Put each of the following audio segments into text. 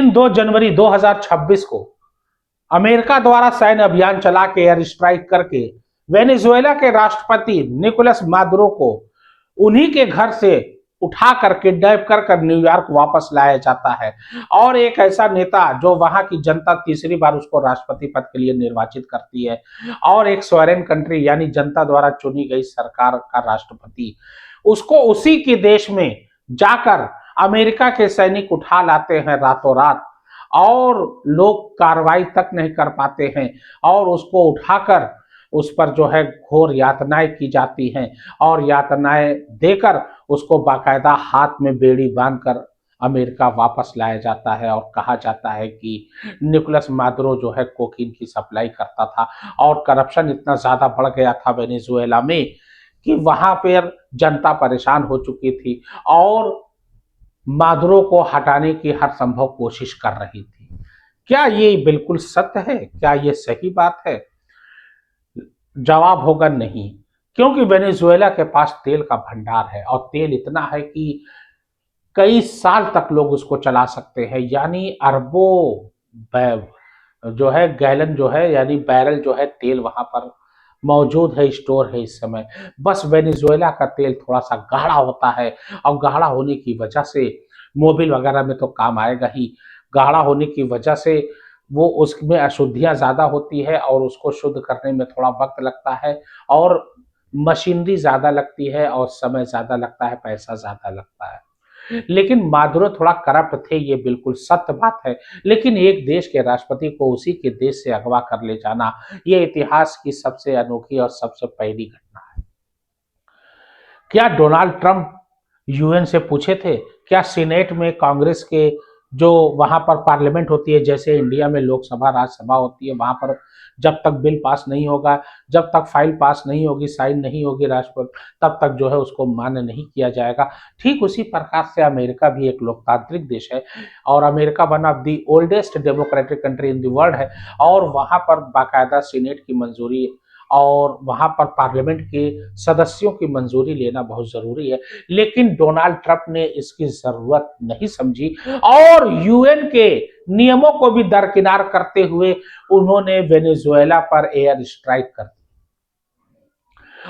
दिन 2 जनवरी 2026 को अमेरिका द्वारा सैन्य अभियान चला के एयर स्ट्राइक करके वेनेजुएला के राष्ट्रपति निकोलस मादुरो को उन्हीं के घर से उठा कर किडनैप कर न्यूयॉर्क वापस लाया जाता है। और एक ऐसा नेता जो वहां की जनता तीसरी बार उसको राष्ट्रपति पद के लिए निर्वाचित करती है और एक सॉवरेन कंट्री यानी जनता द्वारा चुनी गई सरकार का राष्ट्रपति, उसको उसी के देश में जाकर अमेरिका के सैनिक उठा लाते हैं रातों रात और लोग कार्रवाई तक नहीं कर पाते हैं और उसको उठाकर उस पर जो है घोर यातनाएं की जाती हैं और यातनाएं देकर उसको बाकायदा हाथ में बेड़ी बांधकर अमेरिका वापस लाया जाता है। और कहा जाता है कि निकोलस मादुरो जो है कोकीन की सप्लाई करता था और करप्शन इतना ज्यादा बढ़ गया था वेनेजुएला में कि वहां पर जनता परेशान हो चुकी थी और मादुरो को हटाने की हर संभव कोशिश कर रही थी। क्या ये बिल्कुल सत्य है? क्या ये सही बात है? जवाब होगा नहीं, क्योंकि वेनेजुएला के पास तेल का भंडार है और तेल इतना है कि कई साल तक लोग उसको चला सकते हैं, यानी अरबों जो है गैलन जो है यानी बैरल जो है तेल वहां पर मौजूद है, स्टोर है इस समय। बस वेनेजुएला का तेल थोड़ा सा गाढ़ा होता है और गाढ़ा होने की वजह से मोबिल वगैरह में तो काम आएगा ही, गाढ़ा होने की वजह से वो उसमें अशुद्धियां ज्यादा होती है और उसको शुद्ध करने में थोड़ा वक्त लगता है और मशीनरी ज्यादा लगती है और समय ज्यादा लगता है, पैसा ज्यादा लगता है। लेकिन मादुरो थोड़ा करप्ट थे, ये बिल्कुल सत्य बात है। लेकिन एक देश के राष्ट्रपति को उसी के देश से अगवा कर ले जाना, ये इतिहास की सबसे अनोखी और सबसे पहली घटना है। क्या डोनाल्ड ट्रंप यूएन से पूछे थे? क्या सीनेट में कांग्रेस के जो वहां पर पार्लियामेंट होती है, जैसे इंडिया में लोकसभा राज्यसभा होती है, वहां पर जब तक बिल पास नहीं होगा, जब तक फाइल पास नहीं होगी, साइन नहीं होगी राष्ट्रपति, तब तक जो है उसको मान्य नहीं किया जाएगा। ठीक उसी प्रकार से अमेरिका भी एक लोकतांत्रिक देश है और America one of the oldest democratic country in the world है और वहां पर बाकायदा सीनेट की मंजूरी और वहां पर पार्लियामेंट के सदस्यों की मंजूरी लेना बहुत जरूरी है। लेकिन डोनाल्ड ट्रंप ने इसकी जरूरत नहीं समझी और यूएन के नियमों को भी दरकिनार करते हुए उन्होंने वेनेजुएला पर एयर स्ट्राइक कर दी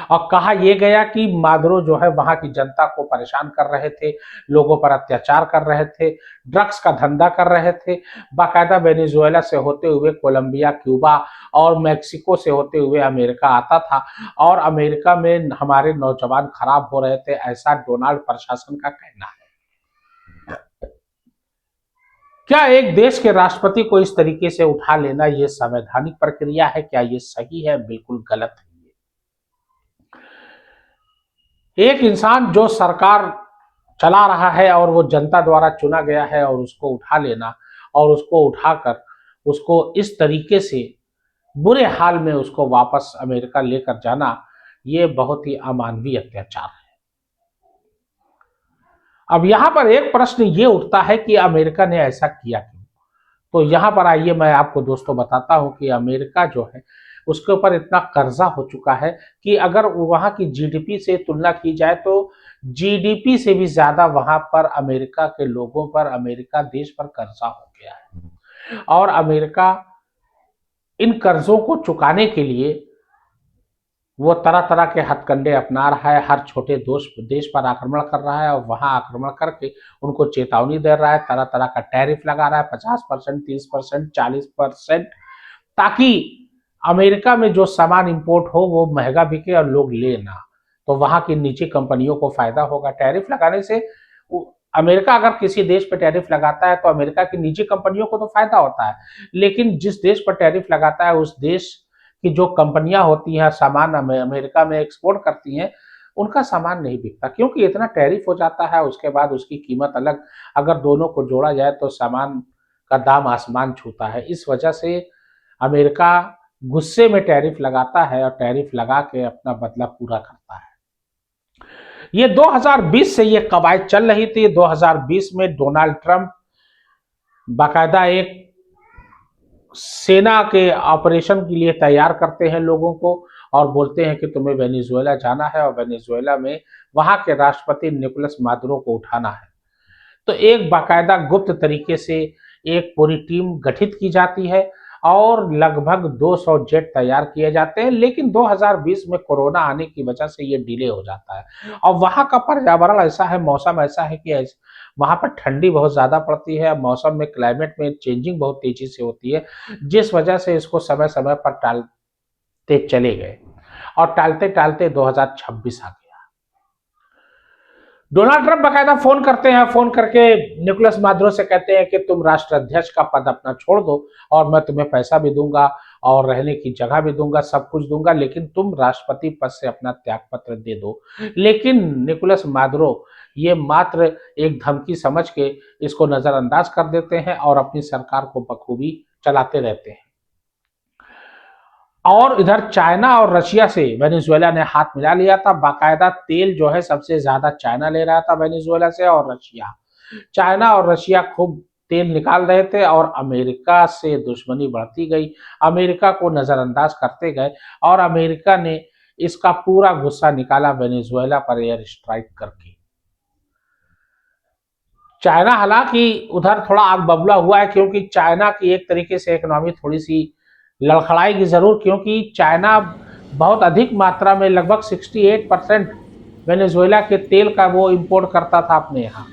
और कहा यह गया कि मादुरो जो है वहां की जनता को परेशान कर रहे थे, लोगों पर अत्याचार कर रहे थे, ड्रग्स का धंधा कर रहे थे। बाकायदा वेनेजुएला से होते हुए कोलंबिया, क्यूबा और मैक्सिको से होते हुए अमेरिका आता था और अमेरिका में हमारे नौजवान खराब हो रहे थे, ऐसा डोनाल्ड प्रशासन का कहना है। क्या एक देश के राष्ट्रपति को इस तरीके से उठा लेना यह संवैधानिक प्रक्रिया है? क्या यह सही है? बिल्कुल गलत है। एक इंसान जो सरकार चला रहा है और वो जनता द्वारा चुना गया है और उसको उठा लेना और उसको उठाकर उसको इस तरीके से बुरे हाल में उसको वापस अमेरिका लेकर जाना, ये बहुत ही अमानवीय अत्याचार है। अब यहां पर एक प्रश्न ये उठता है कि अमेरिका ने ऐसा किया क्यों? तो यहां पर आइए मैं आपको दोस्तों बताता हूं कि अमेरिका जो है उसके ऊपर इतना कर्जा हो चुका है कि अगर वहां की जीडीपी से तुलना की जाए तो जीडीपी से भी ज्यादा वहां पर अमेरिका के लोगों पर, अमेरिका देश पर कर्जा हो गया है और अमेरिका इन कर्जों को चुकाने के लिए वो तरह तरह के हथकंडे अपना रहा है, हर छोटे देश पर आक्रमण कर रहा है और वहां आक्रमण करके उनको चेतावनी दे रहा है, तरह तरह का टैरिफ लगा रहा है, 50%, 30%, 40%, ताकि अमेरिका में जो सामान इंपोर्ट हो वो महंगा बिके और लोग ले ना, तो वहां की निजी कंपनियों को फायदा होगा। टैरिफ लगाने से अमेरिका अगर किसी देश पर टैरिफ लगाता है तो अमेरिका की निजी कंपनियों को तो फायदा होता है, लेकिन जिस देश पर टैरिफ लगाता है उस देश की जो कंपनियां होती हैं, सामान अमेरिका में एक्सपोर्ट करती हैं, उनका सामान नहीं बिकता क्योंकि इतना टैरिफ हो जाता है। उसके बाद उसकी कीमत अलग, अगर दोनों को जोड़ा जाए तो सामान का दाम आसमान छूता है। इस वजह से अमेरिका गुस्से में टैरिफ लगाता है और टैरिफ लगा के अपना बदला पूरा करता है। ये 2020 से ये कवायद चल रही थी। 2020 में डोनाल्ड ट्रंप बाकायदा एक सेना के ऑपरेशन के लिए तैयार करते हैं लोगों को और बोलते हैं कि तुम्हें वेनेजुएला जाना है और वेनेजुएला में वहां के राष्ट्रपति निकोलस मादुरो को उठाना है। तो एक बाकायदा गुप्त तरीके से एक पूरी टीम गठित की जाती है और लगभग 200 जेट तैयार किए जाते हैं, लेकिन 2020 में कोरोना आने की वजह से ये डिले हो जाता है। और वहाँ का पर्यावरण ऐसा है, मौसम ऐसा है कि वहाँ पर ठंडी बहुत ज़्यादा पड़ती है, मौसम में क्लाइमेट में चेंजिंग बहुत तेज़ी से होती है, जिस वजह से इसको समय-समय पर टालते चले गए और टालते-टालते 2026 आ गया। डोनाल्ड ट्रंप बकायदा फोन करते हैं, फोन करके निकोलस मादुरो से कहते हैं कि तुम राष्ट्राध्यक्ष का पद अपना छोड़ दो और मैं तुम्हें पैसा भी दूंगा और रहने की जगह भी दूंगा, सब कुछ दूंगा, लेकिन तुम राष्ट्रपति पद से अपना त्याग पत्र दे दो। लेकिन निकोलस मादुरो ये मात्र एक धमकी समझ के इसको नजरअंदाज कर देते हैं और अपनी सरकार को बखूबी चलाते रहते हैं। और इधर चाइना और रशिया से वेनेजुएला ने हाथ मिला लिया था। बाकायदा तेल जो है सबसे ज्यादा चाइना ले रहा था वेनेजुएला से, और रशिया, चाइना और रशिया खूब तेल निकाल रहे थे और अमेरिका से दुश्मनी बढ़ती गई, अमेरिका को नजरअंदाज करते गए और अमेरिका ने इसका पूरा गुस्सा निकाला वेनेजुएला पर एयर स्ट्राइक करके। चाइना हालांकि उधर थोड़ा आग बबूला हुआ है, क्योंकि चाइना की एक तरीके से इकोनॉमी थोड़ी सी लड़खड़ाएगी जरूर, क्योंकि चाइना बहुत अधिक मात्रा में लगभग 68% वेनेजुएला के तेल का वो इंपोर्ट करता था अपने यहाँ,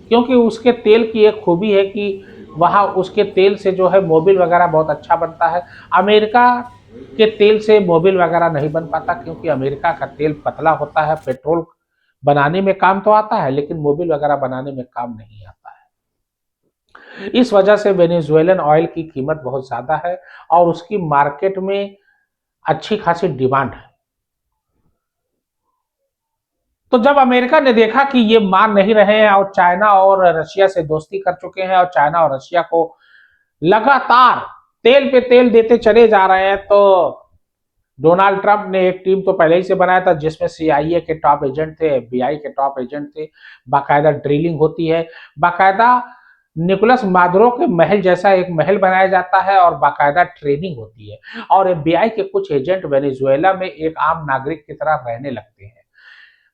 क्योंकि उसके तेल की एक खूबी है कि वहाँ उसके तेल से जो है मोबिल वगैरह बहुत अच्छा बनता है। अमेरिका के तेल से मोबिल वगैरह नहीं बन पाता, क्योंकि अमेरिका का तेल पतला होता है, पेट्रोल बनाने में काम तो आता है लेकिन मोबिल वगैरह बनाने में काम नहीं आता है। इस वजह से वेनेजुएलन ऑयल की कीमत बहुत ज्यादा है और उसकी मार्केट में अच्छी खासी डिमांड है। तो जब अमेरिका ने देखा कि ये मान नहीं रहे हैं और चाइना और रशिया से दोस्ती कर चुके हैं और चाइना और रशिया को लगातार तेल पे तेल देते चले जा रहे हैं, तो डोनाल्ड ट्रंप ने एक टीम तो पहले ही से बनाया था जिसमें CIA के टॉप एजेंट थे, FBI के टॉप एजेंट थे, बाकायदा ड्रिलिंग होती है, बाकायदा निकोलस मादुरो के महल जैसा एक महल बनाया जाता है और बाकायदा ट्रेनिंग होती है और FBI के कुछ एजेंट वेनेजुएला में एक आम नागरिक की तरह रहने लगते हैं।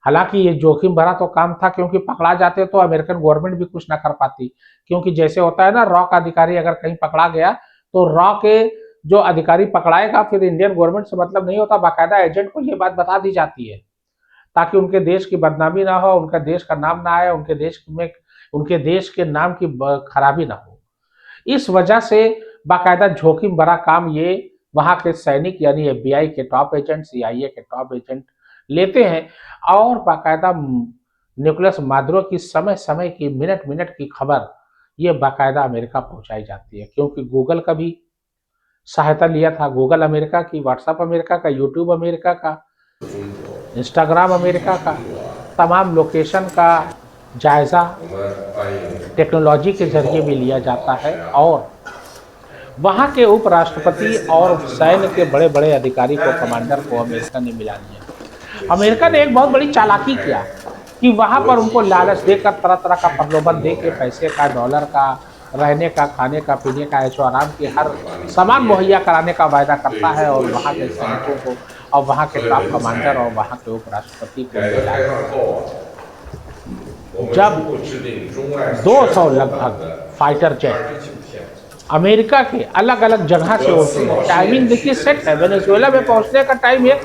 हालांकि ये जोखिम भरा तो काम था, क्योंकि पकड़ा जाते तो अमेरिकन गवर्नमेंट भी कुछ ना कर पाती, क्योंकि जैसे होता है ना, रॉ का अधिकारी अगर कहीं पकड़ा गया तो रॉ के जो अधिकारी पकड़ाएगा फिर इंडियन गवर्नमेंट से मतलब नहीं होता, बाकायदा एजेंट को ये बात बता दी जाती है ताकि उनके देश की बदनामी ना हो, उनका देश का नाम ना आए, उनके देश के नाम की खराबी ना हो। इस वजह से बाकायदा जोखिम भरा काम ये वहां के सैनिक यानी FBI के टॉप एजेंट, CIA के टॉप एजेंट लेते हैं और बाकायदा निकोलस मादुरो की समय समय की, मिनट मिनट की खबर ये बाकायदा अमेरिका पहुंचाई जाती है, क्योंकि गूगल का भी सहायता लिया था, गूगल अमेरिका की, व्हाट्सएप अमेरिका का, यूट्यूब अमेरिका का, इंस्टाग्राम अमेरिका का, तमाम लोकेशन का जायजा टेक्नोलॉजी के जरिए भी लिया जाता है और वहां के उपराष्ट्रपति और सैन्य के बड़े बड़े अधिकारी को, कमांडर को अमेरिका ने मिला लिया। अमेरिका ने एक बहुत बड़ी चालाकी किया कि वहां पर उनको लालच देकर, तरह तरह का प्रलोभन देकर, पैसे का, डॉलर का, रहने का, खाने का, पीने का, ऐशो आराम की हर सामान मुहैया कराने का वायदा करता है और वहाँ के सैनिकों को और वहाँ के टॉप कमांडर और वहाँ के उपराष्ट्रपति को जब 200 लगभग फाइटर जेट अमेरिका के अलग अलग जगह से उड़ते हैं, टाइमिंग देखिए सेट है, वेनेजुएला में पहुंचने का टाइम एक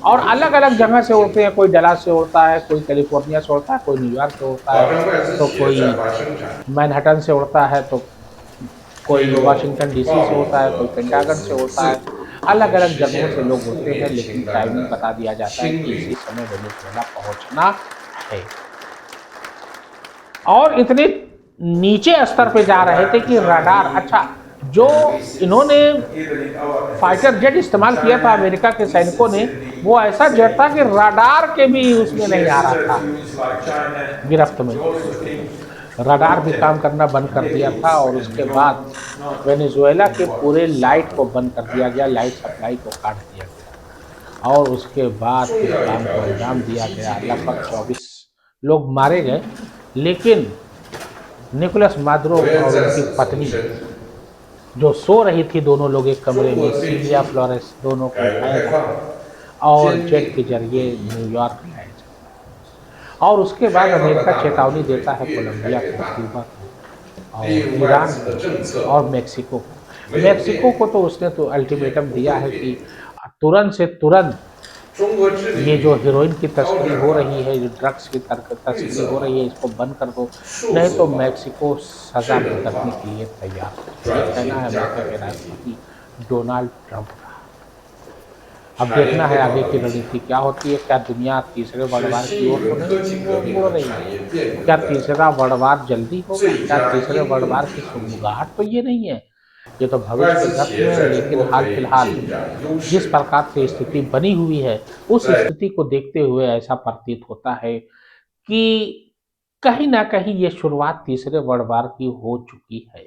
और अलग अलग जगह से उड़ते हैं, कोई डलास से उड़ता है, कोई कैलिफोर्निया से उड़ता है, कोई न्यूयॉर्क से उड़ता है, तो कोई मैनहट्टन से उड़ता है, तो कोई वाशिंगटन DC से उड़ता है, कोई पेंटागन से उड़ता है, अलग अलग जगहों से लोग उड़ते हैं, लेकिन टाइमिंग बता दिया जाता है कि इसी समय वेनेजुएला पहुंचना है। और इतने नीचे स्तर पे जा रहे थे कि रडार, अच्छा जो इन्होंने फाइटर जेट इस्तेमाल किया था अमेरिका के सैनिकों ने, वो ऐसा जेट था कि रडार के भी उसमें नहीं आ रहा था गिरफ्त में, रडार भी काम करना बंद कर दिया था और उसके बाद वेनेजुएला के पूरे लाइट को बंद कर दिया गया, लाइट सप्लाई को काट दिया गया और उसके बाद इस काम को अंजाम दिया गया। लगभग 24 लोग मारे गए, लेकिन निकोलस मादुरो और उनकी पत्नी जो सो रही थी, दोनों लोग एक कमरे में, सिल्विया फ्लोरेस, दोनों को उठाया गया और जेट के जरिए न्यूयॉर्क लाया गया और उसके बाद अमेरिका चेतावनी देता है कोलंबिया को, क्यूबा को और ईरान को और मेक्सिको को। मेक्सिको को तो उसने तो अल्टीमेटम दिया है कि तुरंत से तुरंत ये जो हेरोइन की तस्करी हो रही है, जो ड्रग्स की तस्करी हो रही है, इसको बंद कर दो, नहीं तो मेक्सिको सजा भुगतने के लिए तैयार है। ये कहना है अमेरिका के राष्ट्रपति डोनाल्ड ट्रंप का। अब देखना है आगे की रणनीति क्या होती है। क्या दुनिया तीसरे वर्णवार की ओर तो नहीं वो मुड़ रही है? क्या तीसरा वर्णवार जल्दी होगा? क्या तीसरे वर्णवार की सुगबुगाहट तो ये नहीं है? ये तो भविष्य के गप में है, लेकिन हाल फिलहाल जिस प्रकार से स्थिति बनी हुई है, उस स्थिति को देखते हुए ऐसा प्रतीत होता है कि कहीं न कहीं ये शुरुआत तीसरे वर्णवार की हो चुकी है।